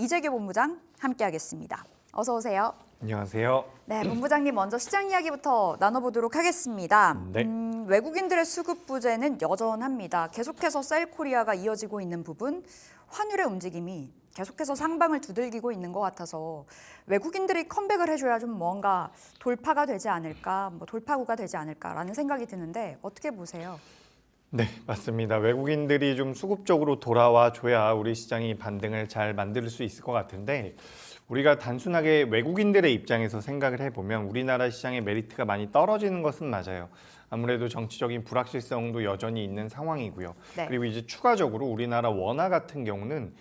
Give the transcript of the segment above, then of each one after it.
이재규 본부장 함께하겠습니다. 어서 오세요. 안녕하세요. 네, 본부장님 먼저 시장 이야기부터 나눠보도록 하겠습니다. 네. 외국인들의 수급 부재는 여전합니다. 계속해서 셀코리아가 이어지고 있는 부분, 환율의 움직임이 계속해서 상방을 두들기고 있는 것 같아서 외국인들이 컴백을 해줘야 좀 뭔가 돌파가 되지 않을까, 돌파구가 되지 않을까라는 생각이 드는데 어떻게 보세요? 네, 맞습니다. 외국인들이 좀 수급적으로 돌아와 줘야 우리 시장이 반등을 잘 만들 수 있을 것 같은데 우리가 단순하게 외국인들의 입장에서 생각을 해보면 우리나라 시장의 메리트가 많이 떨어지는 것은 맞아요. 아무래도 정치적인 불확실성도 여전히 있는 상황이고요. 네. 그리고 이제 추가적으로 우리나라 원화 같은 경우는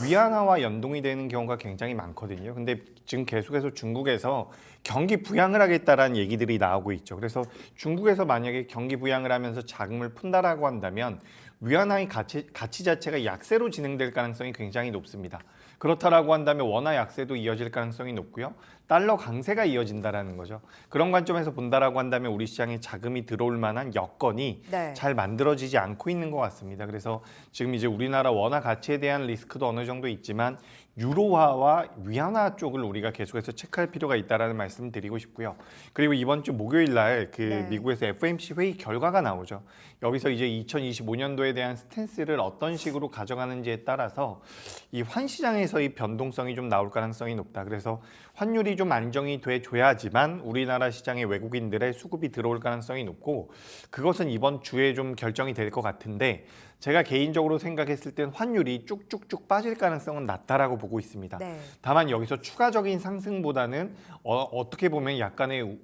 위안화와 연동이 되는 경우가 굉장히 많거든요. 근데 지금 계속해서 중국에서 경기 부양을 하겠다라는 얘기들이 나오고 있죠. 그래서 중국에서 만약에 경기 부양을 하면서 자금을 푼다라고 한다면 위안화의 가치 자체가 약세로 진행될 가능성이 굉장히 높습니다. 그렇다라고 한다면 원화 약세도 이어질 가능성이 높고요. 달러 강세가 이어진다라는 거죠. 그런 관점에서 본다라고 한다면 우리 시장에 자금이 들어올 만한 여건이 네. 잘 만들어지지 않고 있는 것 같습니다. 그래서 지금 이제 우리나라 원화 가치에 대한 리스크도 어느 정도 있지만 유로화와 위안화 쪽을 우리가 계속해서 체크할 필요가 있다라는 말씀을 드리고 싶고요. 그리고 이번 주 목요일 날 네. 미국에서 FOMC 회의 결과가 나오죠. 여기서 이제 2025년도에 대한 스탠스를 어떤 식으로 가져가는지에 따라서 이 환 시장에서의 변동성이 좀 나올 가능성이 높다. 그래서 환율이 좀 안정이 돼 줘야지만 우리나라 시장에 외국인들의 수급이 들어올 가능성이 높고 그것은 이번 주에 좀 결정이 될 것 같은데 제가 개인적으로 생각했을 땐 환율이 쭉쭉쭉 빠질 가능성은 낮다라고 보고 있습니다. 네. 다만 여기서 추가적인 상승보다는 어떻게 보면 약간의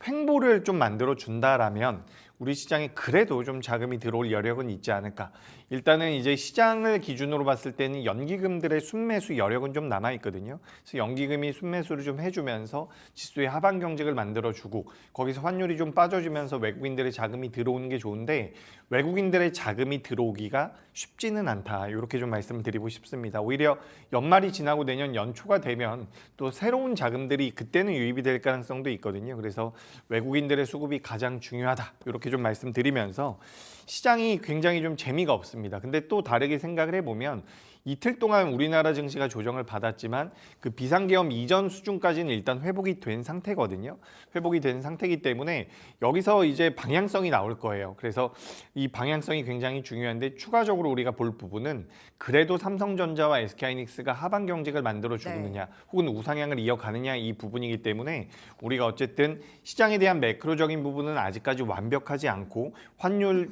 횡보를 좀 만들어 준다라면 우리 시장에 그래도 좀 자금이 들어올 여력은 있지 않을까. 일단은 이제 시장을 기준으로 봤을 때는 연기금들의 순매수 여력은 좀 남아 있거든요. 그래서 연기금이 순매수를 좀 해주면서 지수의 하방 경직을 만들어주고 거기서 환율이 좀 빠져주면서 외국인들의 자금이 들어오는 게 좋은데 외국인들의 자금이 들어오기가 쉽지는 않다. 이렇게 좀 말씀을 드리고 싶습니다. 오히려 연말이 지나고 내년 연초가 되면 또 새로운 자금들이 그때는 유입이 될 가능성도 있거든요. 그래서 외국인들의 수급이 가장 중요하다. 이렇게 좀 말씀드리면서 시장이 굉장히 좀 재미가 없습니다. 근데 또 다르게 생각을 해보면 이틀 동안 우리나라 증시가 조정을 받았지만 그 비상계엄 이전 수준까지는 일단 회복이 된 상태거든요. 회복이 된 상태이기 때문에 여기서 이제 방향성이 나올 거예요. 그래서 이 방향성이 굉장히 중요한데 추가적으로 우리가 볼 부분은 그래도 삼성전자와 SK하이닉스가 하방 경직을 만들어 주느냐 혹은 우상향을 이어가느냐 이 부분이기 때문에 우리가 어쨌든 시장에 대한 매크로적인 부분은 아직까지 완벽하지 않고 환율을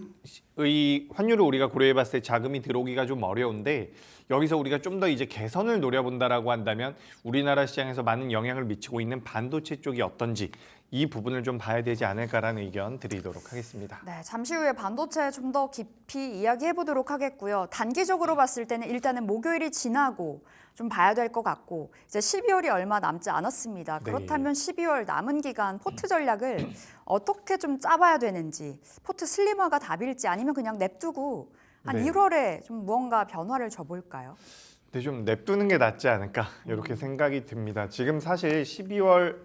우리가 고려해 봤을 때 자금이 들어오기가 좀 어려운데 여기서 우리가 좀 더 이제 개선을 노려본다라고 한다면 우리나라 시장에서 많은 영향을 미치고 있는 반도체 쪽이 어떤지 이 부분을 좀 봐야 되지 않을까라는 의견 드리도록 하겠습니다. 네, 잠시 후에 반도체 좀 더 깊이 이야기해 보도록 하겠고요. 단기적으로 봤을 때는 일단은 목요일이 지나고 좀 봐야 될 것 같고 이제 12월이 얼마 남지 않았습니다. 네. 그렇다면 12월 남은 기간 포트 전략을 어떻게 좀 짜봐야 되는지 포트 슬림화가 답일지 아니면 그냥 냅두고 한 네. 1월에 좀 무언가 변화를 줘볼까요? 근데 좀 냅두는 게 낫지 않을까 이렇게 생각이 듭니다. 지금 사실 12월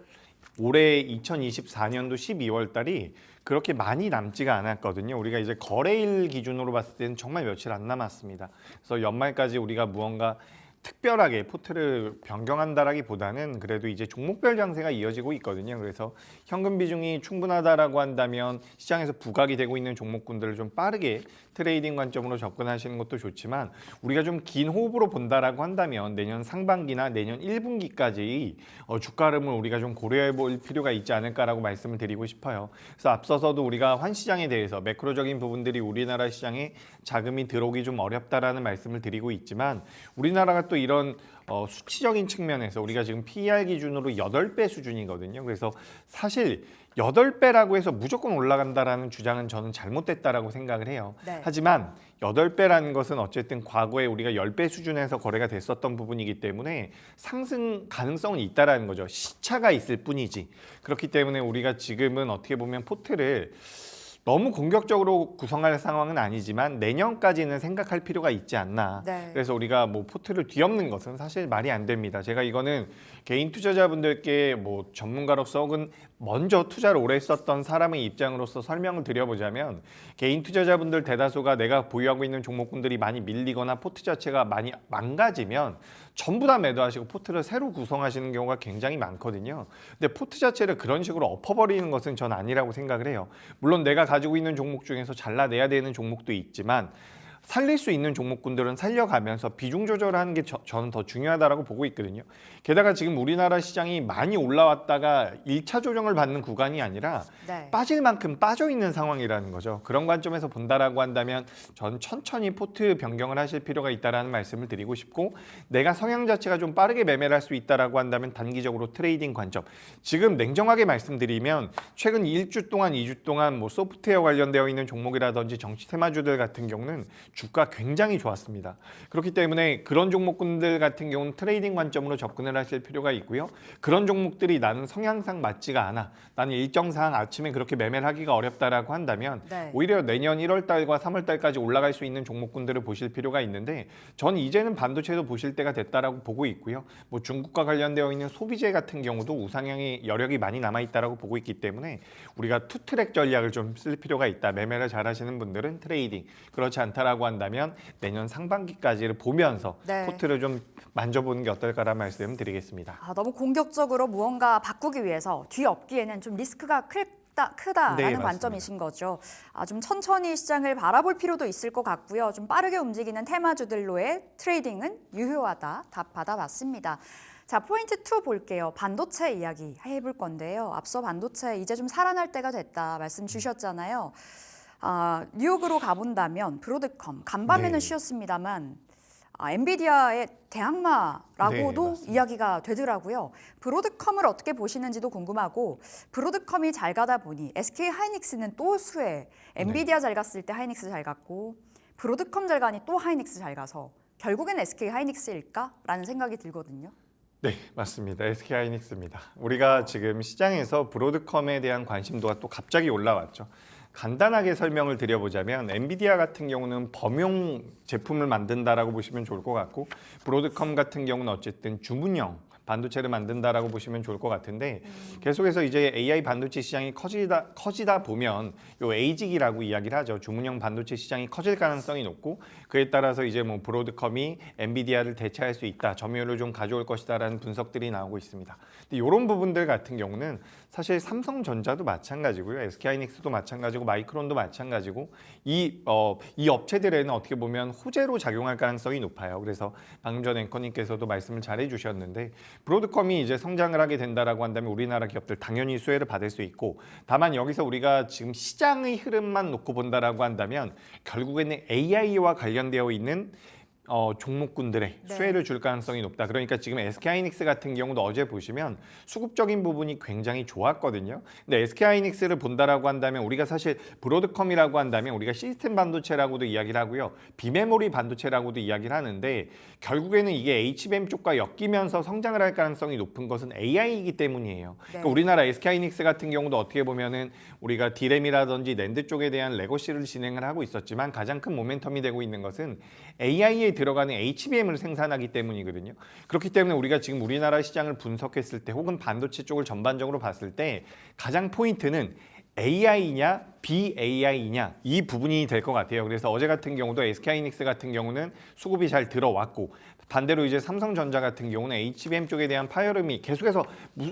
올해 2024년도 12월 달이 그렇게 많이 남지가 않았거든요. 우리가 이제 거래일 기준으로 봤을 때는 정말 며칠 안 남았습니다. 그래서 연말까지 우리가 무언가 특별하게 포트를 변경한다라기보다는 그래도 이제 종목별 장세가 이어지고 있거든요. 그래서 현금 비중이 충분하다라고 한다면 시장에서 부각이 되고 있는 종목군들을 좀 빠르게 트레이딩 관점으로 접근하시는 것도 좋지만 우리가 좀 긴 호흡으로 본다라고 한다면 내년 상반기나 내년 1분기까지 주가 흐름을 우리가 좀 고려해 볼 필요가 있지 않을까라고 말씀을 드리고 싶어요. 그래서 앞서서도 우리가 환시장에 대해서 매크로적인 부분들이 우리나라 시장에 자금이 들어오기 좀 어렵다라는 말씀을 드리고 있지만 우리나라가 또 이런 수치적인 측면에서 우리가 지금 PER 기준으로 8배 수준이거든요. 그래서 사실 8배라고 해서 무조건 올라간다라는 주장은 저는 잘못됐다라고 생각을 해요. 네. 하지만 8배라는 것은 어쨌든 과거에 우리가 10배 수준에서 거래가 됐었던 부분이기 때문에 상승 가능성은 있다라는 거죠. 시차가 있을 뿐이지. 그렇기 때문에 우리가 지금은 어떻게 보면 포트를 너무 공격적으로 구성할 상황은 아니지만 내년까지는 생각할 필요가 있지 않나. 네. 그래서 우리가 뭐 포트를 뒤엎는 것은 사실 말이 안 됩니다. 제가 이거는 개인 투자자분들께 뭐 전문가로서 혹은 먼저 투자를 오래 했었던 사람의 입장으로서 설명을 드려보자면, 개인 투자자분들 대다수가 내가 보유하고 있는 종목군들이 많이 밀리거나 포트 자체가 많이 망가지면 전부 다 매도하시고 포트를 새로 구성하시는 경우가 굉장히 많거든요. 근데 포트 자체를 그런 식으로 엎어버리는 것은 전 아니라고 생각을 해요. 물론 내가 가지고 있는 종목 중에서 잘라내야 되는 종목도 있지만 살릴 수 있는 종목군들은 살려가면서 비중 조절하는 게 저는 더 중요하다고 보고 있거든요. 게다가 지금 우리나라 시장이 많이 올라왔다가 1차 조정을 받는 구간이 아니라 네. 빠질 만큼 빠져 있는 상황이라는 거죠. 그런 관점에서 본다라고 한다면 전 천천히 포트 변경을 하실 필요가 있다라는 말씀을 드리고 싶고, 내가 성향 자체가 좀 빠르게 매매를 할 수 있다라고 한다면 단기적으로 트레이딩 관점. 지금 냉정하게 말씀드리면 최근 1주 동안 2주 동안 뭐 소프트웨어 관련되어 있는 종목이라든지 정치 테마주들 같은 경우는 주가 굉장히 좋았습니다. 그렇기 때문에 그런 종목군들 같은 경우는 트레이딩 관점으로 접근을 하실 필요가 있고요. 그런 종목들이 나는 성향상 맞지가 않아, 나는 일정상 아침에 그렇게 매매를 하기가 어렵다라고 한다면 네. 오히려 내년 1월 달과 3월 달까지 올라갈 수 있는 종목군들을 보실 필요가 있는데, 전 이제는 반도체도 보실 때가 됐다라고 보고 있고요. 뭐 중국과 관련되어 있는 소비재 같은 경우도 우상향의 여력이 많이 남아 있다라고 보고 있기 때문에 우리가 투트랙 전략을 좀 쓸 필요가 있다. 매매를 잘 하시는 분들은 트레이딩, 그렇지 않다라고 한다면 내년 상반기까지를 보면서 네. 포트를 좀 만져보는 게 어떨까라는 말씀 드리겠습니다. 너무 공격적으로 무언가 바꾸기 위해서 뒤엎기에는 좀 리스크가 크다라는 네, 맞습니다. 관점이신 거죠. 좀 천천히 시장을 바라볼 필요도 있을 것 같고요. 좀 빠르게 움직이는 테마주들로의 트레이딩은 유효하다. 답 받아봤습니다. 자, 포인트 2 볼게요. 반도체 이야기 해볼 건데요. 앞서 반도체 이제 좀 살아날 때가 됐다 말씀 주셨잖아요. 뉴욕으로 가본다면 브로드컴, 간밤에는 네. 쉬었습니다만 엔비디아의 대항마라고도 네, 맞습니다. 이야기가 되더라고요. 브로드컴을 어떻게 보시는지도 궁금하고, 브로드컴이 잘 가다 보니 SK 하이닉스는 또 수혜, 엔비디아 잘 갔을 때 하이닉스 잘 갔고 브로드컴 잘 가니 또 하이닉스 잘 가서 결국엔 SK 하이닉스일까라는 생각이 들거든요. 네, 맞습니다. SK 하이닉스입니다. 우리가 지금 시장에서 브로드컴에 대한 관심도가 또 갑자기 올라왔죠. 간단하게 설명을 드려보자면 엔비디아 같은 경우는 범용 제품을 만든다라고 보시면 좋을 것 같고, 브로드컴 같은 경우는 어쨌든 주문형 반도체를 만든다라고 보시면 좋을 것 같은데, 계속해서 이제 AI 반도체 시장이 커지다 보면 요 에이직이라고 이야기를 하죠. 주문형 반도체 시장이 커질 가능성이 높고, 그에 따라서 이제 뭐 브로드컴이 엔비디아를 대체할 수 있다, 점유율을 좀 가져올 것이다라는 분석들이 나오고 있습니다. 근데 이런 부분들 같은 경우는 사실 삼성전자도 마찬가지고요, SK하이닉스도 마찬가지고, 마이크론도 마찬가지고, 이 업체들에는 어떻게 보면 호재로 작용할 가능성이 높아요. 그래서 방금 전 앵커님께서도 말씀을 잘 해주셨는데, 브로드컴이 이제 성장을 하게 된다라고 한다면 우리나라 기업들 당연히 수혜를 받을 수 있고, 다만 여기서 우리가 지금 시장의 흐름만 놓고 본다라고 한다면 결국에는 AI와 관련되어 있는 종목군들의 네. 수혜를 줄 가능성이 높다. 그러니까 지금 SK하이닉스 같은 경우도 어제 보시면 수급적인 부분이 굉장히 좋았거든요. 근데 SK하이닉스를 본다라고 한다면 우리가 사실 브로드컴이라고 한다면 우리가 시스템 반도체라고도 이야기를 하고요, 비메모리 반도체라고도 이야기를 하는데, 결국에는 이게 HBM 쪽과 엮이면서 성장을 할 가능성이 높은 것은 AI이기 때문이에요. 네. 그러니까 우리나라 SK하이닉스 같은 경우도 어떻게 보면은 우리가 D램이라든지 낸드 쪽에 대한 레거시를 진행을 하고 있었지만 가장 큰 모멘텀이 되고 있는 것은 AI에 들어가는 HBM을 생산하기 때문이거든요. 그렇기 때문에 우리가 지금 우리나라 시장을 분석했을 때 혹은 반도체 쪽을 전반적으로 봤을 때 가장 포인트는 AI냐 BAI냐 이 부분이 될 것 같아요. 그래서 어제 같은 경우도 SK하이닉스 같은 경우는 수급이 잘 들어왔고, 반대로 이제 삼성전자 같은 경우는 HBM 쪽에 대한 파열음이 계속해서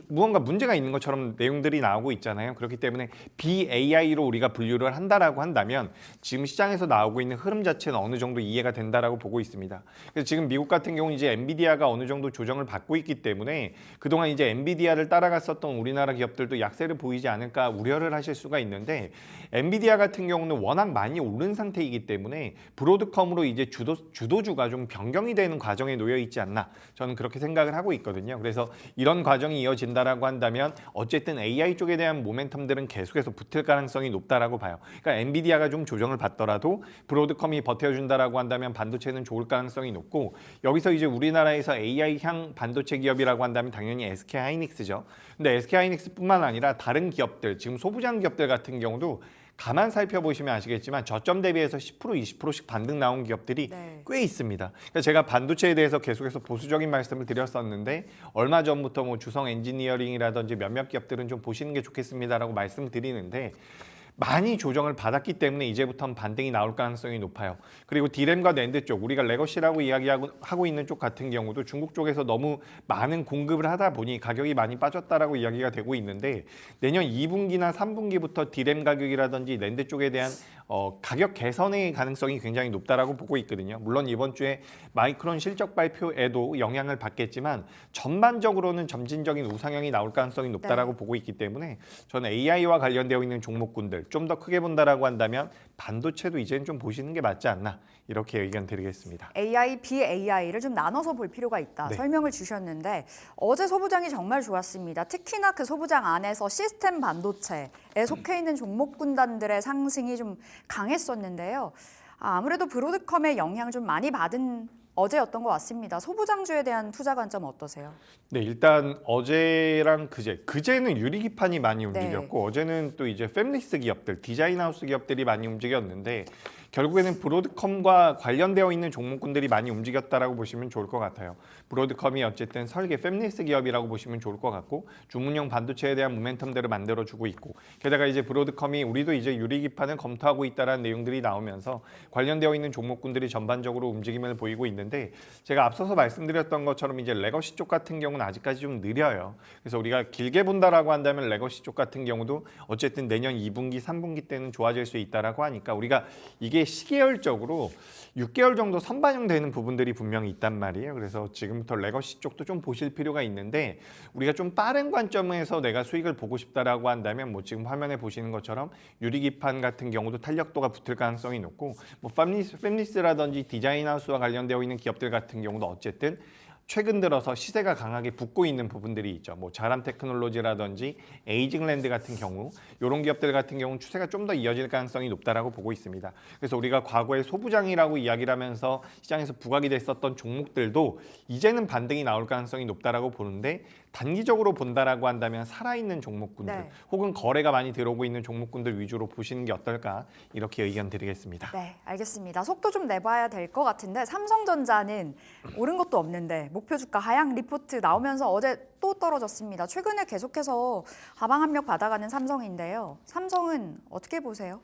무언가 문제가 있는 것처럼 내용들이 나오고 있잖아요. 그렇기 때문에 BAI로 우리가 분류를 한다라고 한다면 지금 시장에서 나오고 있는 흐름 자체는 어느 정도 이해가 된다라고 보고 있습니다. 그래서 지금 미국 같은 경우는 이제 엔비디아가 어느 정도 조정을 받고 있기 때문에 그동안 이제 엔비디아를 따라갔었던 우리나라 기업들도 약세를 보이지 않을까 우려를 하실 수가 있는데, 엔비디아 같은 경우는 워낙 많이 오른 상태이기 때문에 브로드컴으로 이제 주도주가 좀 변경이 되는 과정에 놓여 있지 않나, 저는 그렇게 생각을 하고 있거든요. 그래서 이런 과정이 이어진다라고 한다면 어쨌든 AI 쪽에 대한 모멘텀들은 계속해서 붙을 가능성이 높다라고 봐요. 그러니까 엔비디아가 좀 조정을 받더라도 브로드컴이 버텨준다라고 한다면 반도체는 좋을 가능성이 높고, 여기서 이제 우리나라에서 AI향 반도체 기업이라고 한다면 당연히 SK하이닉스죠. 근데 SK하이닉스뿐만 아니라 다른 기업들, 지금 소부장 기업들 같은 경우도 가만 살펴보시면 아시겠지만 저점 대비해서 10% 20%씩 반등 나온 기업들이 네. 꽤 있습니다. 그러니까 제가 반도체에 대해서 계속해서 보수적인 말씀을 드렸었는데 얼마 전부터 뭐 주성 엔지니어링이라든지 몇몇 기업들은 좀 보시는 게 좋겠습니다라고 말씀을 드리는데 많이 조정을 받았기 때문에 이제부터는 반등이 나올 가능성이 높아요. 그리고 디램과 낸드 쪽, 우리가 레거시라고 이야기하고 있는 쪽 같은 경우도 중국 쪽에서 너무 많은 공급을 하다 보니 가격이 많이 빠졌다라고 이야기가 되고 있는데 내년 2분기나 3분기부터 디램 가격이라든지 낸드 쪽에 대한 가격 개선의 가능성이 굉장히 높다라고 보고 있거든요. 물론 이번 주에 마이크론 실적 발표에도 영향을 받겠지만 전반적으로는 점진적인 우상향이 나올 가능성이 높다라고 보고 있기 때문에 저는 AI와 관련되어 있는 종목군들 좀 더 크게 본다라고 한다면 반도체도 이제는 좀 보시는 게 맞지 않나 이렇게 의견 드리겠습니다. AI, BAI를 좀 나눠서 볼 필요가 있다. 네. 설명을 주셨는데 어제 소부장이 정말 좋았습니다. 특히나 그 소부장 안에서 시스템 반도체에 속해 있는 종목 군단들의 상승이 좀 강했었는데요. 아무래도 브로드컴의 영향 좀 많이 받은 어제였던 것 같습니다. 소부장주에 대한 투자 관점 어떠세요? 네, 일단 어제랑 그제는 유리기판이 많이 움직였고 어제는 또 이제 팹리스 기업들, 디자인하우스 기업들이 많이 움직였는데 결국에는 브로드컴과 관련되어 있는 종목군들이 많이 움직였다라고 보시면 좋을 것 같아요. 브로드컴이 어쨌든 설계 팹리스 기업이라고 보시면 좋을 것 같고 주문용 반도체에 대한 모멘텀들을 만들어주고 있고 게다가 이제 브로드컴이 우리도 이제 유리기판을 검토하고 있다라는 내용들이 나오면서 관련되어 있는 종목군들이 전반적으로 움직임을 보이고 있는데 제가 앞서서 말씀드렸던 것처럼 이제 레거시 쪽 같은 경우는 아직까지 좀 느려요. 그래서 우리가 길게 본다라고 한다면 레거시 쪽 같은 경우도 어쨌든 내년 2분기, 3분기 때는 좋아질 수 있다라고 하니까 우리가 이게 시계열적으로 6개월 정도 선반영되는 부분들이 분명히 있단 말이에요. 그래서 지금부터 레거시 쪽도 좀 보실 필요가 있는데 우리가 좀 빠른 관점에서 내가 수익을 보고 싶다라고 한다면 뭐 지금 화면에 보시는 것처럼 유리기판 같은 경우도 탄력도가 붙을 가능성이 높고 뭐 팹리스라든지 디자인하우스와 관련되어 있는 기업들 같은 경우도 어쨌든 최근 들어서 시세가 강하게 붙고 있는 부분들이 있죠. 뭐 자람 테크놀로지라든지 에이징랜드 같은 경우 이런 기업들 같은 경우는 추세가 좀 더 이어질 가능성이 높다라고 보고 있습니다. 그래서 우리가 과거에 소부장이라고 이야기를 하면서 시장에서 부각이 됐었던 종목들도 이제는 반등이 나올 가능성이 높다라고 보는데 단기적으로 본다라고 한다면 살아있는 종목군들 네. 혹은 거래가 많이 들어오고 있는 종목군들 위주로 보시는 게 어떨까 이렇게 의견 드리겠습니다. 네, 알겠습니다. 속도 좀 내봐야 될 것 같은데 삼성전자는 오른 것도 없는데 목표 주가 하향 리포트 나오면서 어제 또 떨어졌습니다. 최근에 계속해서 하방 압력 받아가는 삼성인데요. 삼성은 어떻게 보세요?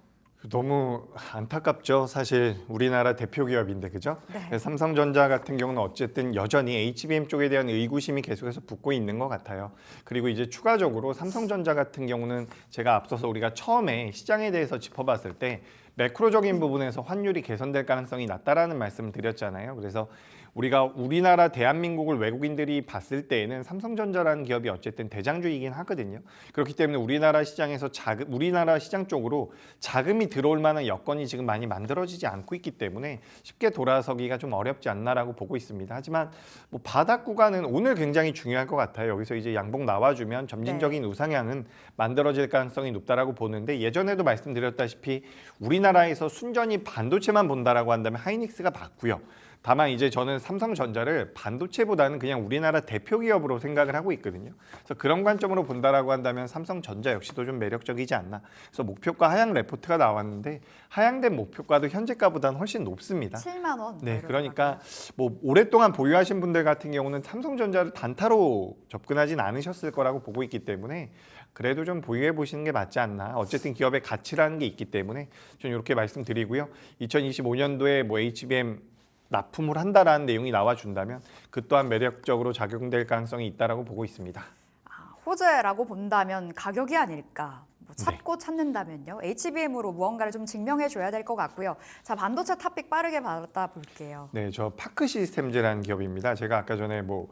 너무 안타깝죠. 사실 우리나라 대표 기업인데 그죠? 네. 삼성전자 같은 경우는 어쨌든 여전히 HBM 쪽에 대한 의구심이 계속해서 붙고 있는 것 같아요. 그리고 이제 추가적으로 삼성전자 같은 경우는 제가 앞서서 우리가 처음에 시장에 대해서 짚어봤을 때 매크로적인 부분에서 환율이 개선될 가능성이 낮다라는 말씀을 드렸잖아요. 그래서 우리가 우리나라 대한민국을 외국인들이 봤을 때에는 삼성전자라는 기업이 어쨌든 대장주이긴 하거든요. 그렇기 때문에 우리나라 시장에서 우리나라 시장 쪽으로 자금이 들어올 만한 여건이 지금 많이 만들어지지 않고 있기 때문에 쉽게 돌아서기가 좀 어렵지 않나라고 보고 있습니다. 하지만 뭐 바닥 구간은 오늘 굉장히 중요할 것 같아요. 여기서 이제 양봉 나와주면 점진적인 우상향은 만들어질 가능성이 높다라고 보는데 예전에도 말씀드렸다시피 우리나라에서 순전히 반도체만 본다라고 한다면 하이닉스가 맞고요. 다만 이제 저는 삼성전자를 반도체보다는 그냥 우리나라 대표 기업으로 생각을 하고 있거든요. 그래서 그런 관점으로 본다라고 한다면 삼성전자 역시도 좀 매력적이지 않나. 그래서 목표가 하향 레포트가 나왔는데 하향된 목표가도 현재가보다는 훨씬 높습니다. 7만 원. 네, 그러니까 뭐 오랫동안 보유하신 분들 같은 경우는 삼성전자를 단타로 접근하진 않으셨을 거라고 보고 있기 때문에 그래도 좀 보유해 보시는 게 맞지 않나. 어쨌든 기업의 가치라는 게 있기 때문에 저는 이렇게 말씀드리고요. 2025년도에 뭐 HBM 납품을 한다라는 내용이 나와준다면 그 또한 매력적으로 작용될 가능성이 있다라고 보고 있습니다. 호재라고 본다면 가격이 아닐까. 뭐 찾고 찾는다면요. HBM으로 무언가를 좀 증명해줘야 될 것 같고요. 자, 반도체 토픽 빠르게 받아볼게요. 네, 저 파크 시스템즈라는 기업입니다. 제가 아까 전에 뭐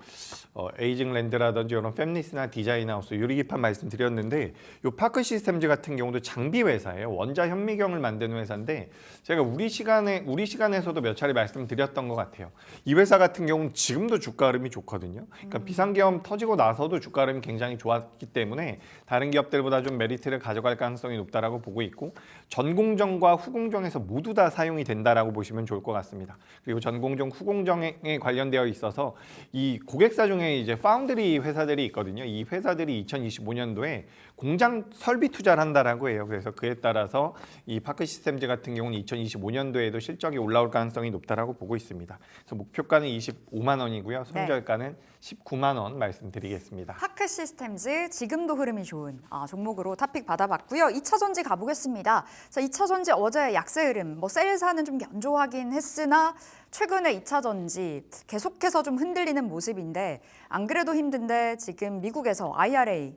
에이징랜드라든지 이런 팹리스나 디자인하우스 유리기판 말씀드렸는데 이 파크 시스템즈 같은 경우도 장비 회사예요. 원자 현미경을 만드는 회사인데 제가 우리 시간에서도 몇 차례 말씀드렸던 것 같아요. 이 회사 같은 경우는 지금도 주가 흐름이 좋거든요. 그러니까 비상계엄 터지고 나서도 주가 흐름이 굉장히 좋았기 때문에 다른 기업들보다 좀 메리트를 가져갈 가능성이 높다라고 보고 있고 전공정과 후공정에서 모두 다 사용이 된다라고 보시면 좋을 것 같습니다. 그리고 전공정, 후공정에 관련되어 있어서 이 고객사 중에 이제 파운드리 회사들이 있거든요. 이 회사들이 2025년도에 공장 설비 투자를 한다라고 해요. 그래서 그에 따라서 이 파크 시스템즈 같은 경우는 2025년도에도 실적이 올라올 가능성이 높다라고 보고 있습니다. 그래서 목표가는 25만 원이고요. 손절가는 19만 원 말씀드리겠습니다. 파크 시스템즈 지금도 흐름이 좋은 종목으로 탑픽 받아봤고요. 2차 전지 가보겠습니다. 자, 2차 전지 어제 약세 흐름, 셀사는 좀 견조하긴 했으나 최근에 2차 전지 계속해서 좀 흔들리는 모습인데 안 그래도 힘든데 지금 미국에서 IRA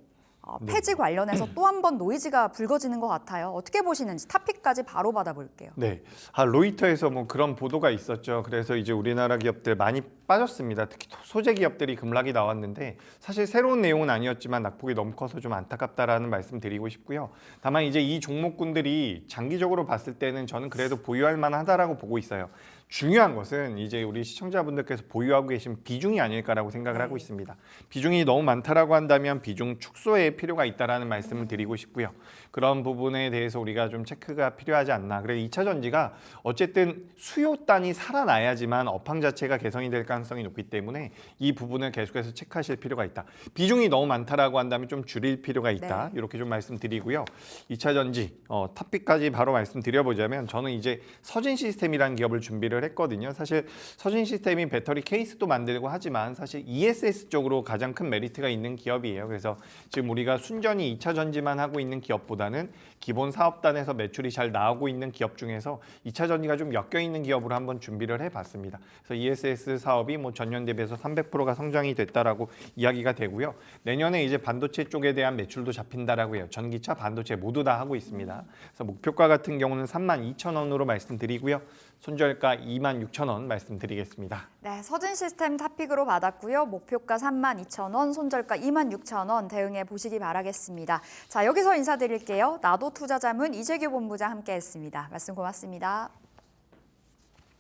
폐지 관련해서 또 한 번 노이즈가 불거지는 것 같아요. 어떻게 보시는지 탑픽까지 바로 받아볼게요. 네, 로이터에서 뭐 그런 보도가 있었죠. 그래서 이제 우리나라 기업들 많이 빠졌습니다. 특히 소재 기업들이 급락이 나왔는데 사실 새로운 내용은 아니었지만 낙폭이 너무 커서 좀 안타깝다라는 말씀 드리고 싶고요. 다만 이제 이 종목군들이 장기적으로 봤을 때는 저는 그래도 보유할 만하다라고 보고 있어요. 중요한 것은 이제 우리 시청자분들께서 보유하고 계신 비중이 아닐까라고 생각을 하고 있습니다. 비중이 너무 많다라고 한다면 비중 축소에 필요가 있다라는 말씀을 드리고 싶고요. 그런 부분에 대해서 우리가 좀 체크가 필요하지 않나. 그래서 2차 전지가 어쨌든 수요단이 살아나야지만 업황 자체가 개선이 될 가능성이 높기 때문에 이 부분을 계속해서 체크하실 필요가 있다. 비중이 너무 많다라고 한다면 좀 줄일 필요가 있다. 이렇게 좀 말씀드리고요. 2차 전지 탑픽까지 바로 말씀드려보자면 저는 이제 서진 시스템이라는 기업을 준비를 했거든요. 사실 서진 시스템이 배터리 케이스도 만들고 하지만 사실 ESS 쪽으로 가장 큰 메리트가 있는 기업이에요. 그래서 지금 우리가 순전히 2차 전지만 하고 있는 기업보다는 기본 사업단에서 매출이 잘 나오고 있는 기업 중에서 2차 전지가 좀 엮여 있는 기업으로 한번 준비를 해봤습니다. 그래서 ESS 사업이 뭐 전년 대비해서 300%가 성장이 됐다라고 이야기가 되고요. 내년에 이제 반도체 쪽에 대한 매출도 잡힌다라고 해요. 전기차, 반도체 모두 다 하고 있습니다. 그래서 목표가 같은 경우는 32,000원으로 말씀드리고요. 손절가 26,000원 말씀드리겠습니다. 네, 서진 시스템 탑픽으로 받았고요. 목표가 32,000원, 손절가 26,000원 대응해 보시기 바라겠습니다. 자, 여기서 인사드릴게요. 나도 투자자문 이재규 본부장 함께했습니다. 말씀 고맙습니다.